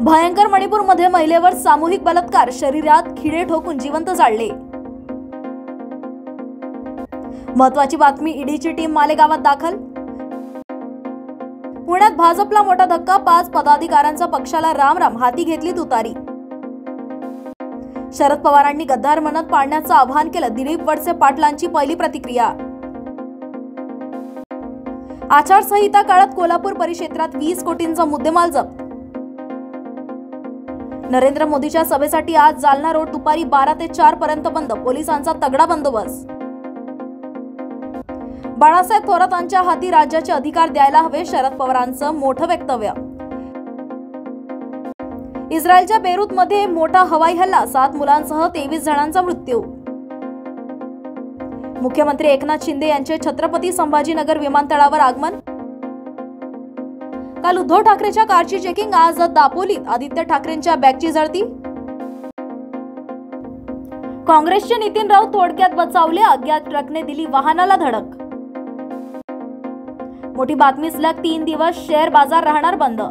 भयंकर मणिपूरमध्ये महिलेवर सामूहिक बलात्कार, शरीरात खिळे ठोकून जिवंत जाळले। महत्त्वाची बातमी, ईडीची टीम मालेगावात दाखल। पुण्यात भाजपला मोठा धक्का, 5 पदाधिकाऱ्यांचा पक्षाला रामराम, हाती घेतली तुतारी। शरद पवारांनी गद्दार म्हणत पाडण्याचं आवाहन केलं, दिलीप वळसे पाटलांची पहिली प्रतिक्रिया। आचारसंहिता काळात कोल्हापूर परिक्षेत्रात 20 कोटींचा मुद्देमाल जप्त। नरेंद्र मोदीच्या सभेसाठी आज जालना रोड दुपारी 12 ते 4 पर्यंत बंद, पोलिसांचा तगडा बंदोबस्त। बाळासाहेब थोरातांच्या हाती राज्याचे अधिकार द्यायला हवे, शरद पवारांचं मोठं वक्तव्य। इस्रायलच्या बेरूतमध्ये मोठा हवाई हल्ला, 7 मुलांसह 23 जणांचा मृत्यू। मुख्यमंत्री एकनाथ शिंदे यांचे छत्रपती संभाजीनगर विमानतळावर आगमन। काल उद्धव ठाकरेच्या कारची चेकिंग, आज दापोलीत आदित्य ठाकरेंच्या बॅगची जळती। काँग्रेसचे नितीन राऊत थोडक्यात बचावले, अज्ञात ट्रकने दिली वाहनाला धडक। मोठी बातमी, सलग 3 दिवस शेअर बाजार राहणार बंद।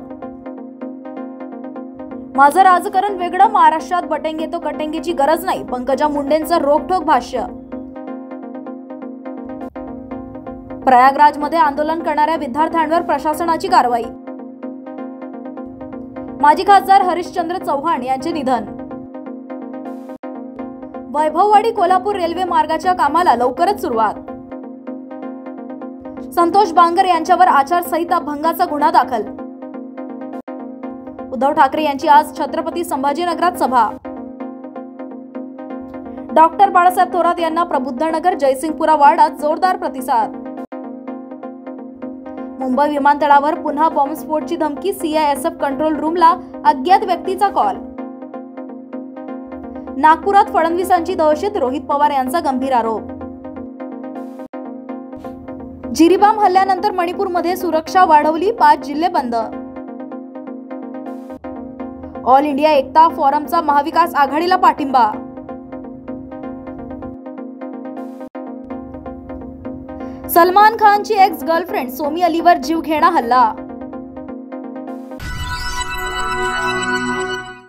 माझं राजकारण वेगळं, महाराष्ट्रात बटेंगे तो कटेंगेची गरज नाही, पंकजा मुंडेंचं रोखठोक भाष्य। प्रयागराजमध्ये आंदोलन करणाऱ्या विद्यार्थ्यांवर प्रशासनाची कारवाई। माजी खासदार हरिश्चंद्र चव्हाण यांचे निधन। वैभववाडी कोल्हापूर रेल्वे मार्गाच्या कामाला लवकरच सुरुवात। संतोष बांगर यांच्यावर आचारसंहिता भंगाचा गुन्हा दाखल। उद्धव ठाकरे यांची आज छत्रपती संभाजीनगरात सभा। डॉक्टर बाळासाहेब थोरात यांना प्रबुद्धनगर जयसिंगपुरा वार्डात जोरदार प्रतिसाद। मुंबई विमानतळावर पुन्हा बॉम्बस्फोटची धमकी, CISF कंट्रोल रूमला अज्ञात व्यक्तीचा कॉल। नागपुरात फडणवीसांची दहशत, रोहित पवार यांचा गंभीर आरोप। जिरीबाम हल्ल्यानंतर मणिपूरमध्ये सुरक्षा वाढवली, 5 जिल्हे बंद। ऑल इंडिया एकता फोरमचा महाविकास आघाडीला पाठिंबा। सलमान खानची एक्स गर्लफ्रेंड सोमी अलीवर जीवघेणा हल्ला।